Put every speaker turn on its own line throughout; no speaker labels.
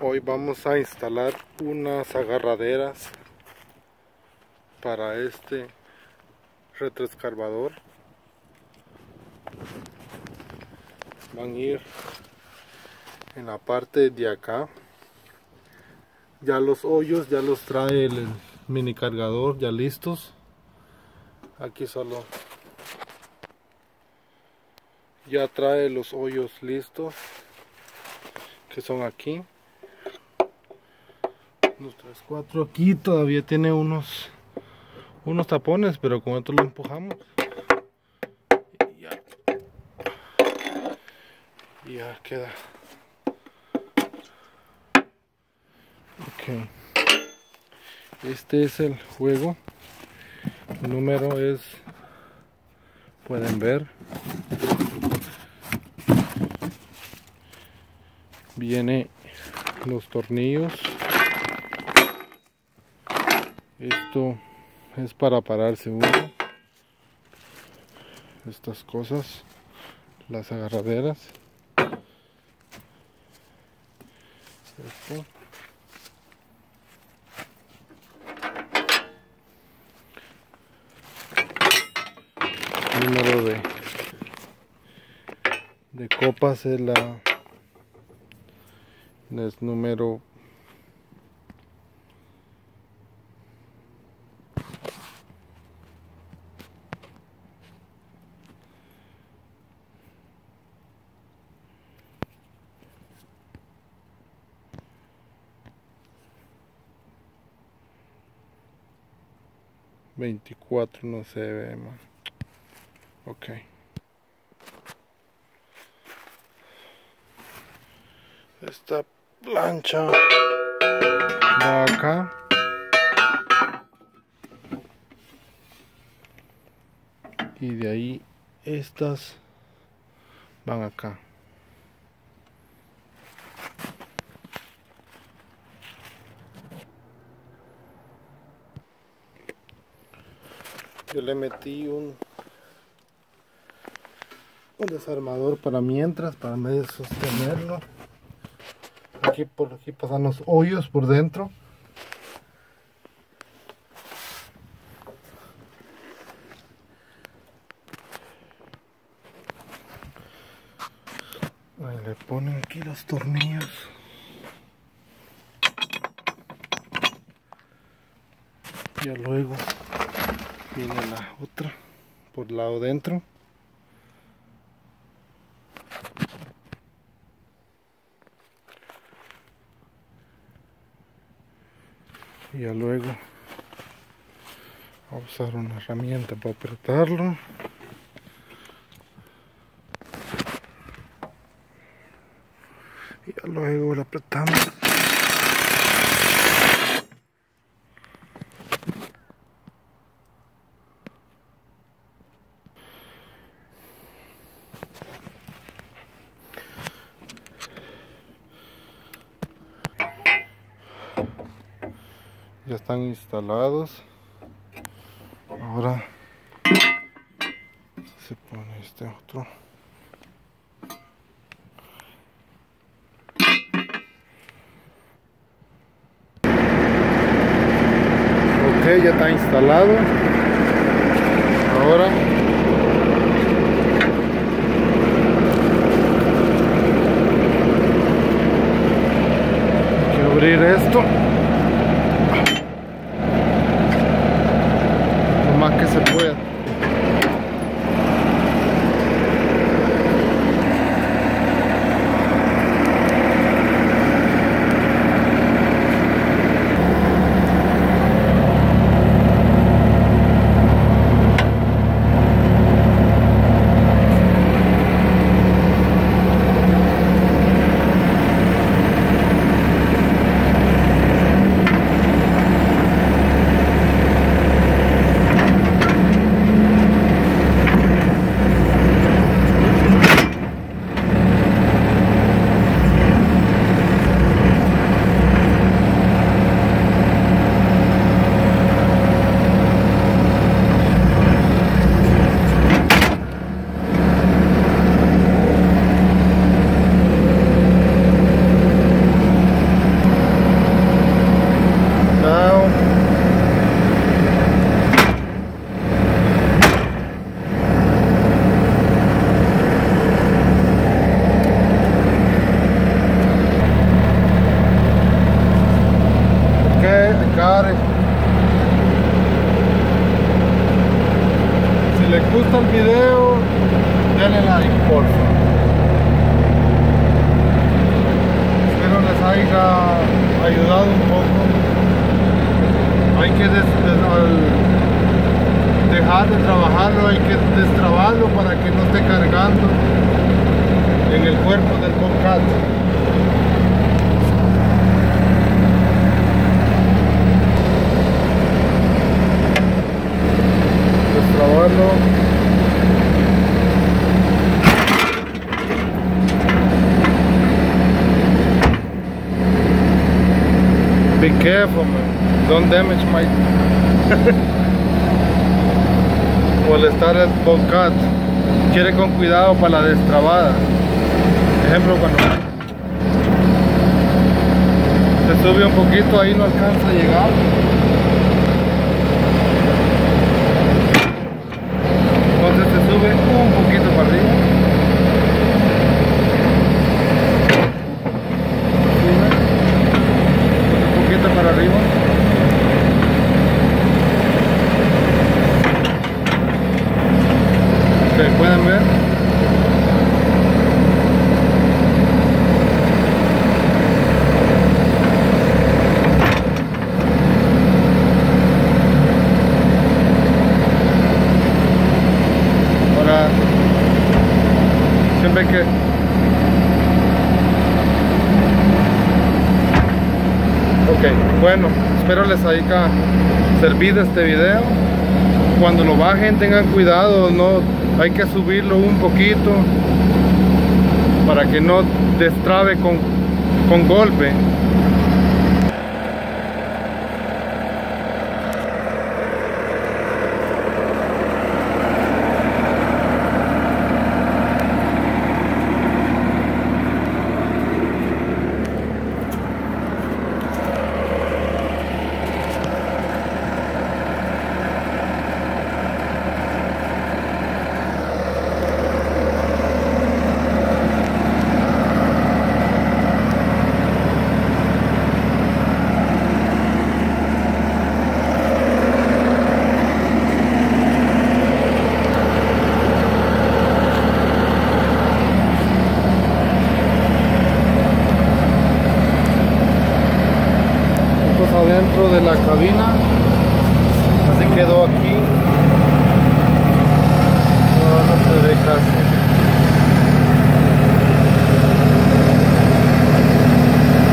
Hoy vamos a instalar unas agarraderas para este retroexcavador. Van a ir en la parte de acá. Ya los hoyos ya los trae el mini cargador ya listos. Aquí solo ya trae los hoyos listos, que son aquí 1, 3, 4. Aquí todavía tiene unos tapones, pero con esto lo empujamos y ya queda. Ok, este es el juego. El número es, pueden ver, viene los tornillos. Esto es para parar seguro. Estas cosas, las agarraderas. Esto. Número de copas es número 24, no se ve más. Ok. Esta plancha va acá. Y de ahí estas van acá. Yo le metí un desarmador para mientras, para medio sostenerlo. Aquí por aquí pasan los hoyos por dentro. Ahí le ponen aquí los tornillos. Y luego viene la otra por el lado dentro. Y ya luego voy a usar una herramienta para apretarlo. Y ya luego lo apretamos. Ya están instalados. Ahora se pone este otro. Ok, ya está instalado. Ahora hay que abrir esto lo más que se pueda. que al dejar de trabajarlo hay que destrabarlo para que no esté cargando en el cuerpo del Bobcat. Destrabarlo. Be careful, man. Don't damage my... molestar el Bobcat. Quiere con cuidado para la destrabada. Ejemplo, cuando se sube un poquito, ahí no alcanza a llegar. Entonces se sube un poquito para arriba. Para arriba. Ok, pueden ver. Ahora siempre que bueno, espero les haya servido este video. Cuando lo bajen tengan cuidado, no hay que subirlo un poquito para que no destrabe con golpe. Adentro de la cabina, así quedó aquí. No se ve casi.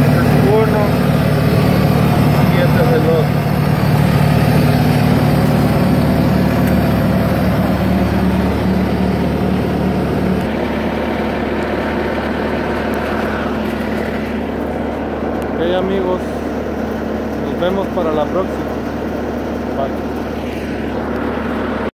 Este es uno y este es el otro. Ok, amigos, nos vemos para la próxima. Bye.